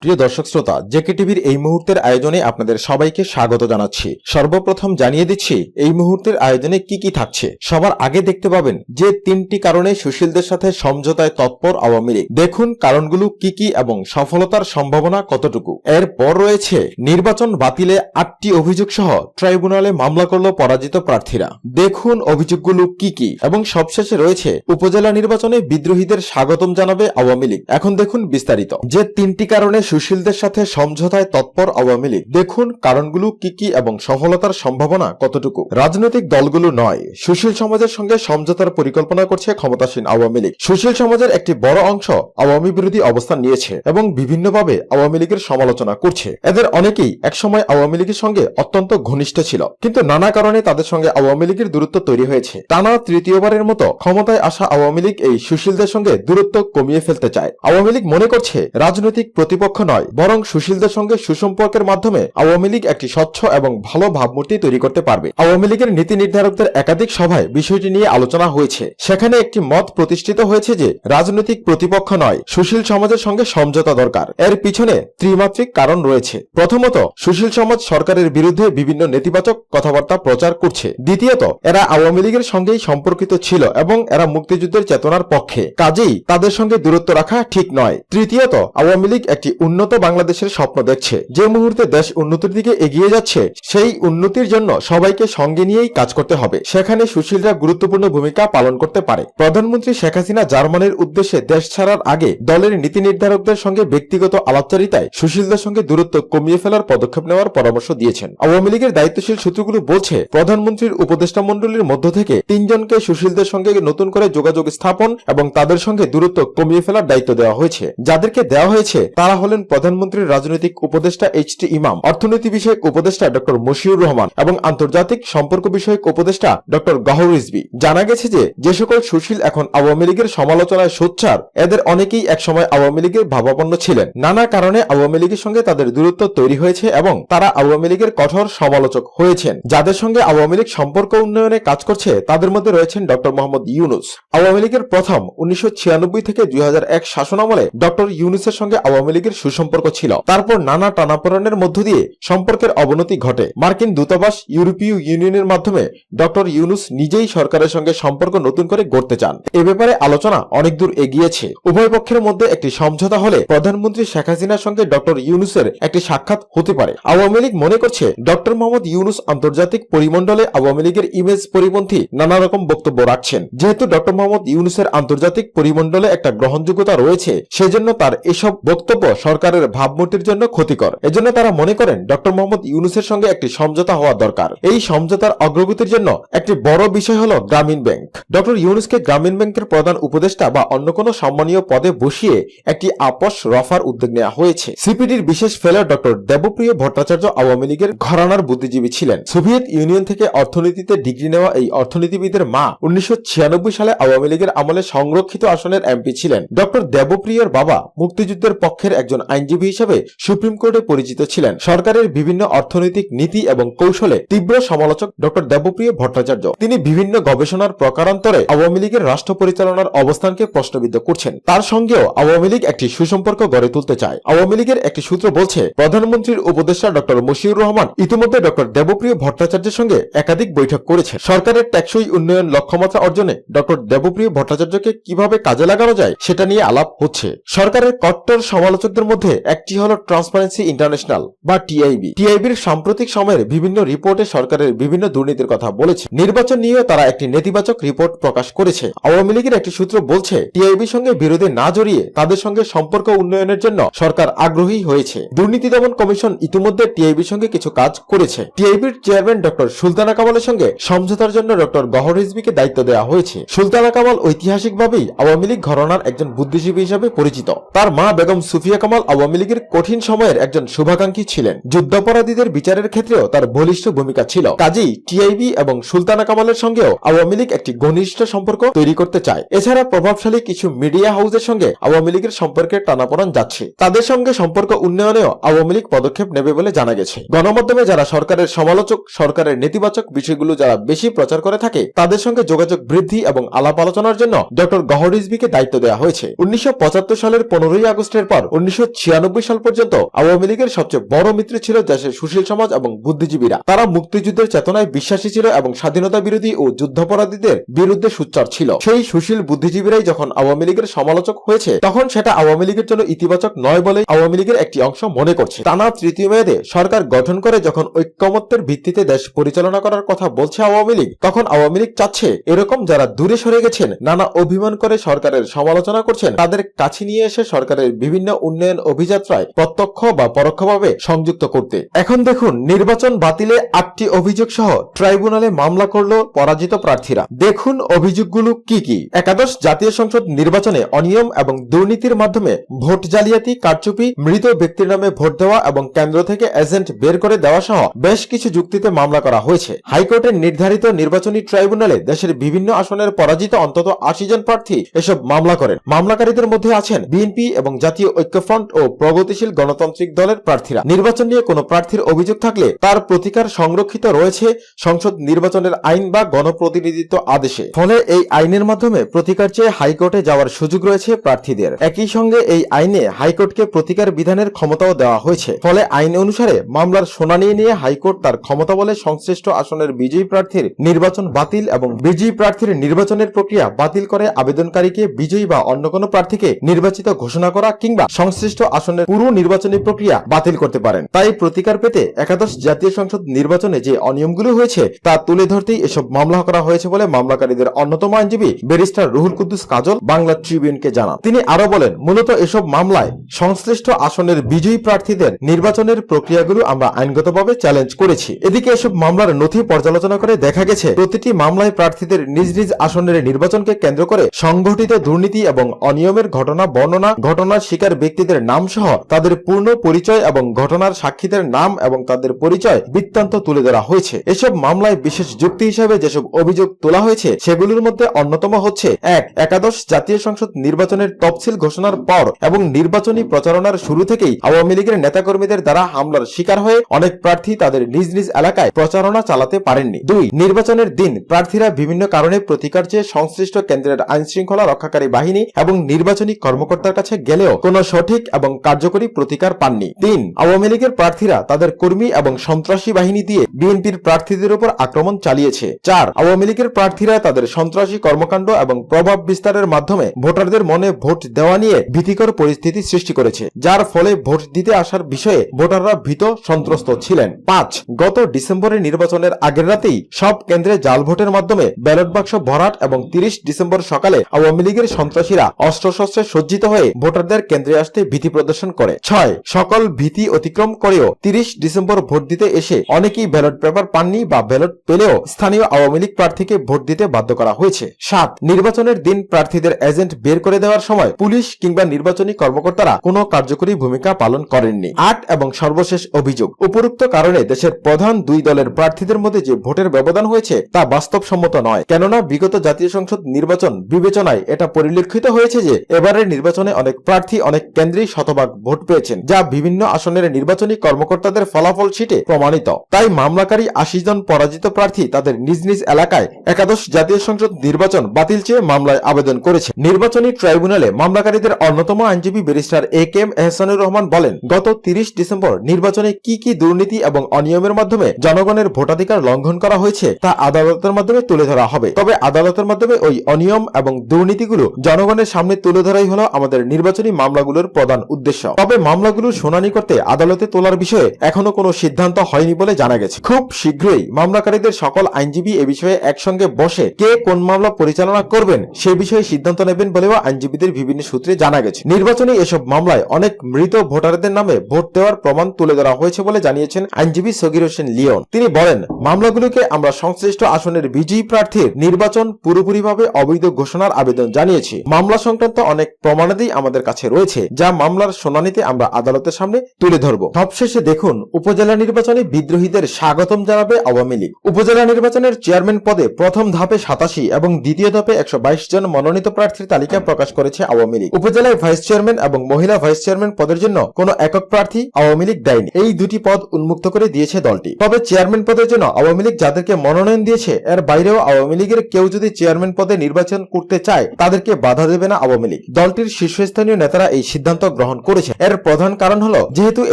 প্রিয় দর্শক শ্রোতা, জেকে টিভির এই মুহূর্তের আয়োজনে আপনাদের সবাইকে স্বাগত জানাচ্ছি। সর্বপ্রথম জানিয়ে দিচ্ছি এই মুহূর্তের আয়োজনে কি কি থাকছে। সবার আগে দেখতে পাবেন যে 3টি কারণে সুশীলদের সাথে সমঝোতায় তৎপর আওয়ামী লীগ। দেখুন কারণগুলো কি কি এবং সফলতার সম্ভাবনা কতটুকু। এরপর রয়েছে নির্বাচন বাতিলে 8টি অভিযোগ সহ ট্রাইব্যুনালে মামলা করল পরাজিত প্রার্থীরা। দেখুন অভিযোগগুলো কি কি এবং সবশেষে রয়েছে উপজেলা নির্বাচনে বিদ্রোহীদের স্বাগতম জানাবে আওয়ামী লীগ। এখন দেখুন বিস্তারিত। যে 3টি কারণে সুশীলদের সাথে সমঝোতায় তৎপর আওয়ামী লীগ। দেখুন কারণগুলো কি কি এবং সফলতার সম্ভাবনা কতটুকু। রাজনৈতিক দলগুলো নয়, সুশীল সমাজের সঙ্গে সমঝোতার পরিকল্পনা করছে ক্ষমতাসীন আওয়ামী লীগ। সুশীল সমাজের একটি বড় অংশ আওয়ামী বিরোধী অবস্থান নিয়েছে এবং বিভিন্নভাবে আওয়ামী লীগের সমালোচনা করছে। এদের অনেকেই একসময় আওয়ামী লীগের সঙ্গে অত্যন্ত ঘনিষ্ঠ ছিল, কিন্তু নানা কারণে তাদের সঙ্গে আওয়ামী লীগের দূরত্ব তৈরি হয়েছে। টানা তৃতীয়বারের মতো ক্ষমতায় আসা আওয়ামী লীগ এই সুশীলদের সঙ্গে দূরত্ব কমিয়ে ফেলতে চায়। আওয়ামী লীগ মনে করছে রাজনৈতিক প্রতিপক্ষ নয়, বরং সুশীলদের সঙ্গে সুসম্পর্কের মাধ্যমে আওয়ামী লীগ একটি স্বচ্ছ এবং ভালো ভাবমূর্তি তৈরি করতে পারবে। আওয়ামী লীগের নীতি নির্ধারকদের একাধিক সভায় বিষয়টি নিয়ে আলোচনা হয়েছে। সেখানে একটি মত প্রতিষ্ঠিত হয়েছে যে রাজনৈতিক প্রতিপক্ষ নয়, সুশীল সমাজের সঙ্গে সমঝোতা দরকার। এর পিছনে ত্রিমাত্রিক কারণ রয়েছে। প্রথমত, সুশীল সমাজ সরকারের বিরুদ্ধে বিভিন্ন নেতিবাচক কথাবার্তা প্রচার করছে। দ্বিতীয়ত, এরা আওয়ামী লীগের সঙ্গেই সম্পর্কিত ছিল এবং এরা মুক্তিযুদ্ধের চেতনার পক্ষে, কাজেই তাদের সঙ্গে দূরত্ব রাখা ঠিক নয়। তৃতীয়ত, আওয়ামী লীগ একটি উন্নত বাংলাদেশের স্বপ্ন দেখছে। যে মুহূর্তে দেশ উন্নতির দিকে এগিয়ে যাচ্ছে, সেই উন্নতির জন্য সবাইকে সঙ্গে নিয়েই কাজ করতে হবে। সেখানে সুশীলরা গুরুত্বপূর্ণ ভূমিকা পালন করতে পারে। প্রধানমন্ত্রী শেখ হাসিনা জার্মানির উদ্দেশ্যে দেশ ছাড়ার আগে দলের নীতি নির্ধারকদের সঙ্গে ব্যক্তিগত আলাপচারিতায় সুশীলদের সঙ্গে দূরত্ব কমিয়ে ফেলার পদক্ষেপ নেওয়ার পরামর্শ দিয়েছেন। আওয়ামী লীগের দায়িত্বশীল সূত্রগুলো বলছে, প্রধানমন্ত্রীর উপদেষ্টা মণ্ডলীর মধ্য থেকে 3 জনকে সুশীলদের সঙ্গে নতুন করে যোগাযোগ স্থাপন এবং তাদের সঙ্গে দূরত্ব কমিয়ে ফেলার দায়িত্ব দেওয়া হয়েছে। যাদেরকে দেওয়া হয়েছে তারা হলেন প্রধানমন্ত্রীর রাজনৈতিক উপদেষ্টা এইচ.টি. ইমাম, অর্থনীতি বিষয়ক উপদেষ্টা ডক্টর মশিউর রহমান এবং আন্তর্জাতিক সম্পর্ক বিষয়ক উপদেষ্টা ডক্টর গওহর রিজভী। জানা গেছে যে সকল সুশীল এখন আওয়ামী লীগের সমালোচনায় সোচ্চার, এদের অনেকেই একসময় আওয়ামী লীগের ভাবাপন্ন ছিলেন। নানা কারণে আওয়ামী লীগের সঙ্গে তাদের দূরত্ব তৈরি হয়েছে এবং তারা আওয়ামী লীগের কঠোর সমালোচক হয়েছেন। যাদের সঙ্গে আওয়ামী লীগ সম্পর্ক উন্নয়নে কাজ করছে তাদের মধ্যে রয়েছেন ডক্টর মোহাম্মদ ইউনুস। আওয়ামী লীগের প্রথম 1996 থেকে 2001 শাসনামলে ডক্টর ইউনুসের সঙ্গে আওয়ামী লীগের সুসম্পর্ক ছিল। তারপর নানা টানাপোড়েনের মধ্য দিয়ে সম্পর্কের অবনতি ঘটে। মার্কিন দূতাবাস, ইউরোপীয় ইউনিয়নের মাধ্যমে ডক্টর ইউনুস নিজেই সরকারের সঙ্গে সম্পর্ক নতুন করে গড়তে চান। এ ব্যাপারে আলোচনা অনেক দূর এগিয়েছে। উভয় পক্ষের মধ্যে একটি সমঝোতা হলে প্রধানমন্ত্রী শেখ হাসিনার সঙ্গে ডক্টর ইউনুসের একটি সাক্ষাৎ হতে পারে। আওয়ামী লীগ মনে করছে ডক্টর মোহাম্মদ ইউনুস আন্তর্জাতিক পরিমণ্ডলে আওয়ামী লীগের ইমেজ পরিপন্থী নানা রকম বক্তব্য রাখছেন। যেহেতু ডক্টর মোহাম্মদ ইউনুসের আন্তর্জাতিক পরিমণ্ডলে একটা গ্রহণযোগ্যতা রয়েছে, সেজন্য তার এসব বক্তব্য সরকারের ভাবমূর্তির জন্য ক্ষতিকর। এজন্য তারা মনে করেন ডক্টর মোহাম্মদ ইউনুসের সঙ্গে একটি সমঝোতা হওয়া দরকার। এই সমঝোতার অগ্রগতির জন্য একটি বড় বিষয় হলো গ্রামীণ ব্যাংক। ডক্টর ইউনুসকে গ্রামীণ ব্যাংকের প্রধান উপদেষ্টা বা অন্য কোনো সম্মানীয় পদে বসিয়ে একটি আপোষ রফার উদ্যোগ নেওয়া হয়েছে। সিপিডির বিশেষ ফেলো ডক্টর দেবপ্রিয় ভট্টাচার্য আওয়ামী লীগের ঘরানার বুদ্ধিজীবী ছিলেন। সোভিয়েত ইউনিয়ন থেকে অর্থনীতিতে ডিগ্রি নেওয়া এই অর্থনীতিবিদের মা 1996 সালে আওয়ামী লীগের আমলে সংরক্ষিত আসনের এমপি ছিলেন। ডক্টর দেবপ্রিয়র বাবা মুক্তিযুদ্ধের পক্ষের একজন আইনজীবী হিসেবে সুপ্রিম কোর্টে পরিচিত ছিলেন। সরকারের বিভিন্ন অর্থনৈতিক নীতি এবং কৌশলে তীব্র সমালোচক ডক্টর দেবপ্রিয় ভট্টাচার্য। তিনি বিভিন্ন গবেষণার প্রকারান্তরে আওয়ামী লীগের রাষ্ট্র পরিচালনার অবস্থানকে প্রশ্নবিদ্ধ করছেন। তার সঙ্গেও আওয়ামী লীগ একটি সুসম্পর্ক গড়ে তুলতে চায়। আওয়ামী লীগের একটি সূত্র বলছে, প্রধানমন্ত্রীর উপদেষ্টা ডক্টর মশিউর রহমান ইতিমধ্যে ডক্টর দেবপ্রিয় ভট্টাচার্যের সঙ্গে একাধিক বৈঠক করেছে। সরকারের টেকসই উন্নয়ন লক্ষ্যমাত্রা অর্জনে ডক্টর দেবপ্রিয় ভট্টাচার্যকে কিভাবে কাজে লাগানো যায় সেটা নিয়ে আলাপ হচ্ছে। সরকারের কট্টর সমালোচকদের মধ্যে একটি হলো ট্রান্সপারেন্সি ইন্টারন্যাশনাল বা টিআইবি। টিআইবির সাম্প্রতিক সময়ের বিভিন্ন রিপোর্টে সরকারের বিভিন্ন দুর্নীতির কথা বলেছে। নির্বাচন নিয়েও তারা একটি নেতিবাচক রিপোর্ট প্রকাশ করেছে। আওয়ামী লীগের একটি সূত্র বলছে, টিআইবির সঙ্গে বিরোধে না জড়িয়ে তাদের সঙ্গে সম্পর্ক উন্নয়নের জন্য সরকার আগ্রহী হয়েছে। দুর্নীতি দমন কমিশন ইতিমধ্যে টিআইবির সঙ্গে কিছু কাজ করেছে। টিআইবির চেয়ারম্যান ডক্টর সুলতানা কামালের সঙ্গে সমঝোতার জন্য ডক্টর গওহর রিজভীকে দায়িত্ব দেওয়া হয়েছে। সুলতানা কামাল ঐতিহাসিকভাবেই আওয়ামী লীগ ঘরানার একজন বুদ্ধিজীবী হিসেবে পরিচিত। তার মা বেগম সুফিয়া কামাল আওয়ামী লীগের কঠিন সময়ের একজন শুভাকাঙ্ক্ষী ছিলেন। যুদ্ধাপরাধীদের বিচারের ক্ষেত্রেও তার বলিষ্ঠ ভূমিকা ছিল। কাজেই টিআইবি এবং সুলতানা কামালের সঙ্গেও আওয়ামী লীগ একটি ঘনিষ্ঠ সম্পর্ক তৈরি করতে চায়। এছাড়া প্রভাবশালী কিছু মিডিয়া হাউসের সঙ্গে আওয়ামী লীগের সম্পর্কের টানাপোড়েন যাচ্ছে। তাদের সঙ্গে সম্পর্ক উন্নয়নেও আওয়ামী লীগ পদক্ষেপ নেবে বলে জানা গেছে। গণমাধ্যমে যারা সরকারের সমালোচক, সরকারের নেতিবাচক বিষয়গুলো যারা বেশি প্রচার করে থাকে, তাদের সঙ্গে যোগাযোগ বৃদ্ধি এবং আলাপ আলোচনার জন্য ডক্টর গওহর রিজভীকে দায়িত্ব দেওয়া হয়েছে। 1975 সালের 15ই আগস্টের পর 1996 সাল পর্যন্ত আওয়ামী লীগের সবচেয়ে বড় মিত্র ছিল দেশের সুশীল সমাজ এবং বুদ্ধিজীবীরা। তারা মুক্তিযুদ্ধের চেতনায় বিশ্বাসী ছিল এবং স্বাধীনতা বিরোধী ও যুদ্ধাপরাধীদের বিরুদ্ধে সোচ্চার ছিল। সেই সুশীল বুদ্ধিজীবীরাই যখন আওয়ামী লীগের সমালোচক হয়েছে, তখন সেটা আওয়ামী লীগের জন্য ইতিবাচক নয় বলে আওয়ামী লীগের একটি অংশ মনে করছে। টানা তৃতীয় মেয়াদে সরকার গঠন করে যখন ঐক্যমত্যের ভিত্তিতে দেশ পরিচালনা করার কথা বলছে আওয়ামী লীগ, তখন আওয়ামী লীগ চাচ্ছে এরকম যারা দূরে সরে গেছেন, নানা অভিমান করে সরকারের সমালোচনা করছেন, তাদের কাছে নিয়ে এসে সরকারের বিভিন্ন উন্নয়ন অভিযাত্রায় প্রত্যক্ষ বা পরোক্ষভাবে সংযুক্ত করতে। এখন দেখুন, নির্বাচন বাতিলে 8টি অভিযোগ সহ ট্রাইব্যুনালে মামলা করল পরাজিত প্রার্থীরা। দেখুন অভিযোগগুলো কি কি। একাদশ জাতীয় সংসদ নির্বাচনে অনিয়ম এবং দুর্নীতির মাধ্যমে ভোট জালিয়াতি, কারচুপি, মৃত ব্যক্তির নামে ভোট দেওয়া এবং কেন্দ্র থেকে এজেন্ট বের করে দেওয়া সহ বেশ কিছু যুক্তিতে মামলা করা হয়েছে। হাইকোর্টের নির্ধারিত নির্বাচনী ট্রাইব্যুনালে দেশের বিভিন্ন আসনের পরাজিত অন্তত 80 জন প্রার্থী এসব মামলা করেন। মামলাকারীদের মধ্যে আছেন বিএনপি এবং জাতীয় ঐক্যফ্রন্ট ও প্রগতিশীল গণতান্ত্রিক দলের প্রার্থীরা। নির্বাচন নিয়ে কোনো প্রার্থীর অভিযোগ থাকলে তার প্রতিকার সংরক্ষিত রয়েছে সংসদ নির্বাচনের আইন বা গণপ্রতিনিধিত্ব আদেশে। ফলে এই আইনের মাধ্যমে প্রতিকার চেয়ে হাইকোর্টে যাওয়ার সুযোগ রয়েছে প্রার্থীদের। একই সঙ্গে এই আইনে হাইকোর্টকে প্রতিকার বিধানের ক্ষমতাও দেওয়া হয়েছে। ফলে আইন অনুসারে মামলার শুনানি নিয়ে হাইকোর্ট তার ক্ষমতা বলে সংশ্লিষ্ট আসনের বিজয়ী প্রার্থীর নির্বাচন বাতিল এবং বিজয়ী প্রার্থীর নির্বাচনের প্রক্রিয়া বাতিল করে আবেদনকারীকে বিজয়ী বা অন্য কোনো প্রার্থীকে নির্বাচিত ঘোষণা করা কিংবা সংশ্লিষ্ট আসনের পুরো নির্বাচনী প্রক্রিয়া বাতিল করতে পারেন। তাই প্রতিকার পেতে একাদশ জাতীয় সংসদ নির্বাচনে যে অনিয়মগুলো হয়েছে তা তুলে ধরতেই এসব মামলা করা হয়েছে বলে মামলাকারীদের অন্যতম আইনজীবী ব্যারিস্টার রুহুল কুদ্দুস কাজল বাংলা ট্রিবিউনকে জানান। তিনি আরো বলেন, মূলত এসব মামলায় সংশ্লিষ্ট আসনের বিজয়ী প্রার্থীদের নির্বাচনের প্রক্রিয়াগুলো আমরা আইনগতভাবে চ্যালেঞ্জ করেছি। এদিকে এসব মামলার নথি পর্যালোচনা করে দেখা গেছে প্রতিটি মামলায় প্রার্থীদের নিজ নিজ আসনের নির্বাচনকে কেন্দ্র করে সংঘটিত দুর্নীতি এবং অনিয়মের ঘটনা বর্ণনা, ঘটনার শিকার ব্যক্তিদের নাম সহ তাদের পূর্ণ পরিচয় এবং ঘটনার সাক্ষীদের নাম এবং তাদের পরিচয় বৃত্তান্ত তুলে ধরা হয়েছে। এসব মামলায় বিশেষ যুক্তি হিসেবে যেসব অভিযোগ তোলা হয়েছে সেগুলোর মধ্যে অন্যতম হচ্ছে: 1. একাদশ জাতীয় সংসদ নির্বাচনের তফসিল ঘোষণার পর এবং নির্বাচনী প্রচারণার শুরু থেকেই আওয়ামী লীগের নেতাকর্মীদের দ্বারা হামলার শিকার হয়ে অনেক প্রার্থী তাদের নিজ নিজ এলাকায় প্রচারণা চালাতে পারেননি। 2. নির্বাচনের দিন প্রার্থীরা বিভিন্ন কারণে প্রতিকার চেয়ে সংশ্লিষ্ট কেন্দ্রের আইন শৃঙ্খলা রক্ষাকারী বাহিনী এবং নির্বাচনী কর্মকর্তার কাছে গেলেও কোনো সঠিক এবং কার্যকরী প্রতিকার পাননি। 3. আওয়ামী লীগের প্রার্থীরা তাদের কর্মী এবং সন্ত্রাসী বাহিনী দিয়ে বিএনপির প্রার্থীদের উপর আক্রমণ চালিয়েছে। 4. আওয়ামী লীগের প্রার্থীরা তাদের সন্ত্রাসী কর্মকাণ্ড এবং প্রভাব বিস্তারের মাধ্যমে ভোটারদের মনে ভোট দেওয়া নিয়ে ভীতিকর পরিস্থিতি সৃষ্টি করেছে, যার ফলে ভোট দিতে আসার বিষয়ে ভোটাররা ভীত সন্ত্রস্ত ছিলেন। 5. গত ডিসেম্বরের নির্বাচনের আগের রাতেই সব কেন্দ্রে জাল ভোটের মাধ্যমে ব্যালট বাক্স ভরাট এবং 30 ডিসেম্বর সকালে আওয়ামী লীগের সন্ত্রাসীরা অস্ত্রশস্ত্রে সজ্জিত হয়ে ভোটারদের কেন্দ্রে আসতে ভীতি প্রদর্শন করে। 6. সকল ভীতি অতিক্রম করেও 30 ডিসেম্বর ভোট দিতে এসে অনেকেই ব্যালট পেপার পাননি বা ব্যালট পেলেও স্থানীয় আওয়ামী লীগ প্রার্থীকে ভোট দিতে বাধ্য করা হয়েছে। 7. নির্বাচনের দিন প্রার্থীদের এজেন্ট বের করে দেওয়ার সময় পুলিশ কিংবা নির্বাচনী কর্মকর্তারা কোনো কার্যকরী ভূমিকা পালন করেননি। 8 এবং সর্বশেষ অভিযোগ, উপরোক্ত কারণে দেশের প্রধান দুই দলের প্রার্থীদের মধ্যে যে ভোটের ব্যবধান হয়েছে তা বাস্তবসম্মত নয়। কেননা বিগত জাতীয় সংসদ নির্বাচন বিবেচনায় এটা পরিলক্ষিত হয়েছে যে এবারের নির্বাচনে অনেক প্রার্থী অনেক কেন্দ্রেই শতভাগ ভোট পেয়েছেন, যা বিভিন্ন আসনের নির্বাচনী কর্মকর্তাদের ফলাফল শিটে প্রমাণিত। তাই মামলাকারী 80 জন পরাজিত প্রার্থী তাদের নিজ নিজ এলাকায় একাদশ জাতীয় সংসদ নির্বাচন বাতিল চেয়ে মামলায় আবেদন করেছে। নির্বাচনী ট্রাইব্যুনালে মামলাকারীদের অন্যতম আইনজীবী ব্যারিস্টার AK এহসানুর রহমান বলেন, গত 30 ডিসেম্বর নির্বাচনে কি কি দুর্নীতি এবং অনিয়মের মাধ্যমে জনগণের ভোটাধিকার লঙ্ঘন করা হয়েছে তা আদালতের মাধ্যমে তুলে ধরা হবে। তবে আদালতের মাধ্যমে ওই অনিয়ম এবং দুর্নীতিগুলো জনগণের সামনে তুলে ধরাই হলো আমাদের নির্বাচনী মামলাগুলোর প্রধান উদ্দেশ্য। তবে মামলাগুলোর শুনানি করতে আদালতে তোলার বিষয়ে এখনো কোনো সিদ্ধান্ত হয়নি বলে জানা গেছে। খুব শীঘ্রই মামলাকারীদের সকল আইনজীবী এ বিষয়ে একসঙ্গে বসে কে কোন মামলা পরিচালনা করবেন সে বিষয়ে সিদ্ধান্ত নেবেন বলেও আইনজীবীদের বিভিন্ন সূত্রে জানা গেছে। নির্বাচনী এসব মামলায় অনেক মৃত ভোটারদের নামে ভোট দেওয়ার প্রমাণ তুলে ধরা হয়েছে বলে জানিয়েছেন আইনজীবী সগির হোসেন লিওন। তিনি বলেন, মামলাগুলোকে আমরা সংশ্লিষ্ট আসনের বিজয়ী প্রার্থীর নির্বাচন পুরোপুরিভাবে অবৈধ ঘোষণার আবেদন জানিয়েছি। মামলা সংক্রান্ত অনেক প্রমাণাদি আমাদের কাছে রয়েছে, যা মামলার শুনানিতে আমরা আদালতের সামনে তুলে ধরব। সবশেষে দেখুন, উপজেলা নির্বাচনে বিদ্রোহীদের স্বাগতম জানাবে আওয়ামী লীগ। উপজেলা নির্বাচনের চেয়ারম্যান পদে প্রথম ধাপে 87 এবং দ্বিতীয় ধাপে 122 জন মনোনীত প্রার্থীর তালিকা প্রকাশ করেছে আওয়ামী লীগ। উপজেলায় ভাইস চেয়ারম্যান এবং মহিলা ভাইস চেয়ারম্যান পদের জন্য কোনো একক প্রার্থী আওয়ামী লীগ দেয়নি। এই দুটি পদ উন্মুক্ত করে দিয়েছে দলটি। তবে চেয়ারম্যান পদের জন্য আওয়ামী লীগ যাদেরকে মনোনয়ন দিয়েছে এর বাইরেও আওয়ামী লীগের কেউ যদি চেয়ারম্যান পদে নির্বাচন করতে চায় তাদেরকে বাধা দেবে না আওয়ামী লীগ। দলটির শীর্ষস্থানীয় নেতারা এই সিদ্ধান্ত অংশগ্রহণ করেছে। এর প্রধান কারণ হলো যেহেতু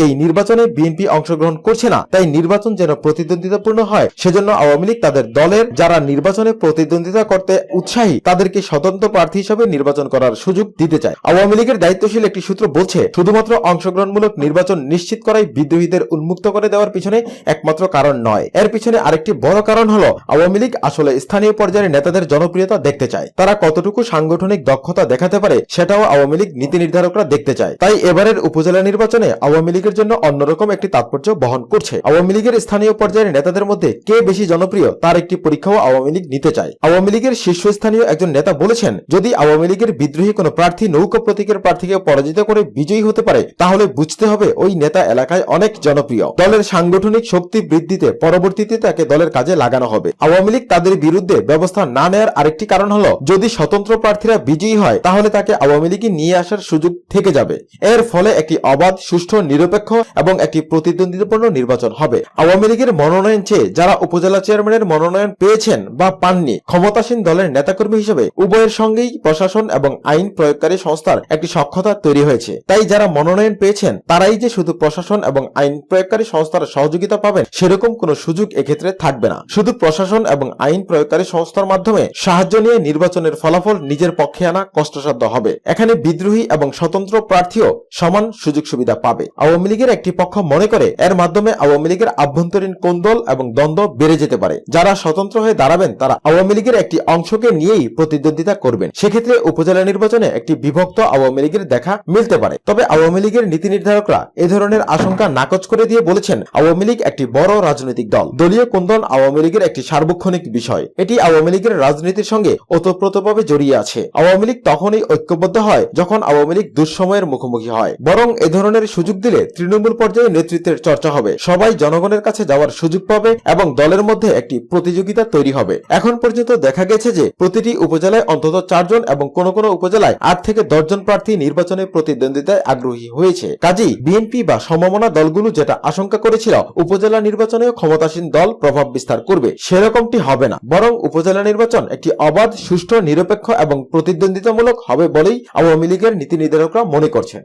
এই নির্বাচনে বিএনপি অংশগ্রহণ করছে না, তাই নির্বাচন যেন প্রতিদ্বন্দ্বিতাপূর্ণ হয়, সেজন্য আওয়ামী লীগ তাদের দলের যারা নির্বাচনে প্রতিদ্বন্দ্বিতা করতে উৎসাহী তাদেরকে স্বতন্ত্র প্রার্থী হিসেবে নির্বাচন করার সুযোগ দিতে চায়। আওয়ামী লীগের দায়িত্বশীল একটি সূত্র বলছে, শুধুমাত্র অংশগ্রহণমূলক নির্বাচন নিশ্চিত করাই বিদ্রোহীদের উন্মুক্ত করে দেওয়ার পিছনে একমাত্র কারণ নয়। এর পিছনে আরেকটি বড় কারণ হলো আওয়ামী লীগ আসলে স্থানীয় পর্যায়ের নেতাদের জনপ্রিয়তা দেখতে চায়। তারা কতটুকু সাংগঠনিক দক্ষতা দেখাতে পারে সেটাও আওয়ামী লীগ নীতি নির্ধারকরা দেখতে চায়। তাই এবারের উপজেলা নির্বাচনে আওয়ামী লীগের জন্য অন্যরকম একটি তাৎপর্য বহন করছে। আওয়ামী লীগের স্থানীয় পর্যায়ের নেতাদের মধ্যে কে বেশি জনপ্রিয় তার একটি পরীক্ষাও আওয়ামী লীগ নিতে চায়। আওয়ামী লীগের শীর্ষস্থানীয় একজন নেতা বলেছেন, যদি আওয়ামী লীগের বিদ্রোহী কোনো প্রার্থী নৌকা প্রতীকের প্রার্থীকে পরাজিত করে বিজয়ী হতে পারে, তাহলে বুঝতে হবে ওই নেতা এলাকায় অনেক জনপ্রিয়। দলের সাংগঠনিক শক্তি বৃদ্ধিতে পরবর্তীতে তাকে দলের কাজে লাগানো হবে। আওয়ামী লীগ তাদের বিরুদ্ধে ব্যবস্থা না নেওয়ার আরেকটি কারণ হলো, যদি স্বতন্ত্র প্রার্থীরা বিজয়ী হয় তাহলে তাকে আওয়ামী লীগে নিয়ে আসার সুযোগ থেকে যাবে। এর ফলে একটি অবাধ, সুষ্ঠু, নিরপেক্ষ এবং একটি প্রতিদ্বন্দ্বিতাপূর্ণ নির্বাচন হবে। আওয়ামী লীগের মনোনয়ন চেয়ে যারা উপজেলা চেয়ারম্যানের মনোনয়ন পেয়েছেন বা পাননি, ক্ষমতাসীন দলের নেতাকর্মী হিসেবে উভয়ের সঙ্গেই প্রশাসন এবং আইন প্রয়োগকারী সংস্থার একটি সখ্যতা তৈরি হয়েছে। তাই যারা মনোনয়ন পেয়েছেন তারাই যে শুধু প্রশাসন এবং আইন প্রয়োগকারী সংস্থার সহযোগিতা পাবেন সেরকম কোনো সুযোগ এক্ষেত্রে থাকবে না। শুধু প্রশাসন এবং আইন প্রয়োগকারী সংস্থার মাধ্যমে সাহায্য নিয়ে নির্বাচনের ফলাফল নিজের পক্ষে আনা কষ্টসাধ্য হবে। এখানে বিদ্রোহী এবং স্বতন্ত্র প্রার্থীও সমান সুযোগ সুবিধা পাবে। আওয়ামী লীগের একটি পক্ষ মনে করে এর মাধ্যমে আওয়ামী লীগের আভ্যন্তরীণ কোন্দল এবং দ্বন্দ্ব বেড়ে যেতে পারে। যারা স্বতন্ত্র হয়ে দাঁড়াবেন তারা আওয়ামী লীগের একটি অংশকে নিয়েই প্রতিদ্বন্দ্বিতা করবেন। সেক্ষেত্রে উপজেলা নির্বাচনে একটি বিভক্ত আওয়ামী লীগের দেখা মিলতে পারে। তবে আওয়ামী লীগের নীতি নির্ধারকরা এ ধরনের আশঙ্কা নাকচ করে দিয়ে বলেছেন, আওয়ামী লীগ একটি বড় রাজনৈতিক দল। দলীয় কোন্দল আওয়ামী লীগের একটি সার্বক্ষণিক বিষয়। এটি আওয়ামী লীগের রাজনীতির সঙ্গে ওতপ্রোতভাবে জড়িয়ে আছে। আওয়ামী লীগ তখনই ঐক্যবদ্ধ হয় যখন আওয়ামী লীগ দুঃসময়ের মুখোমুখি হয়। বরং এ ধরনের সুযোগ দিলে তৃণমূল পর্যায়ে নেতৃত্বের চর্চা হবে, সবাই জনগণের কাছে যাওয়ার সুযোগ পাবে এবং দলের মধ্যে একটি প্রতিযোগিতা তৈরি হবে। এখন পর্যন্ত দেখা গেছে যে প্রতিটি উপজেলায় অন্তত 4 জন এবং কোন কোন উপজেলায় 8 থেকে 10 জন প্রার্থী নির্বাচনে প্রতিদ্বন্দ্বিতায় আগ্রহী হয়েছে। কাজেই বিএনপি বা সমমনা দলগুলো যেটা আশঙ্কা করেছিল উপজেলা নির্বাচনেও ক্ষমতাসীন দল প্রভাব বিস্তার করবে, সেরকমটি হবে না। বরং উপজেলা নির্বাচন একটি অবাধ, সুষ্ঠু, নিরপেক্ষ এবং প্রতিদ্বন্দ্বিতামূলক হবে বলেই আওয়ামী লীগের নীতি নির্ধারকরা মনে করছেন।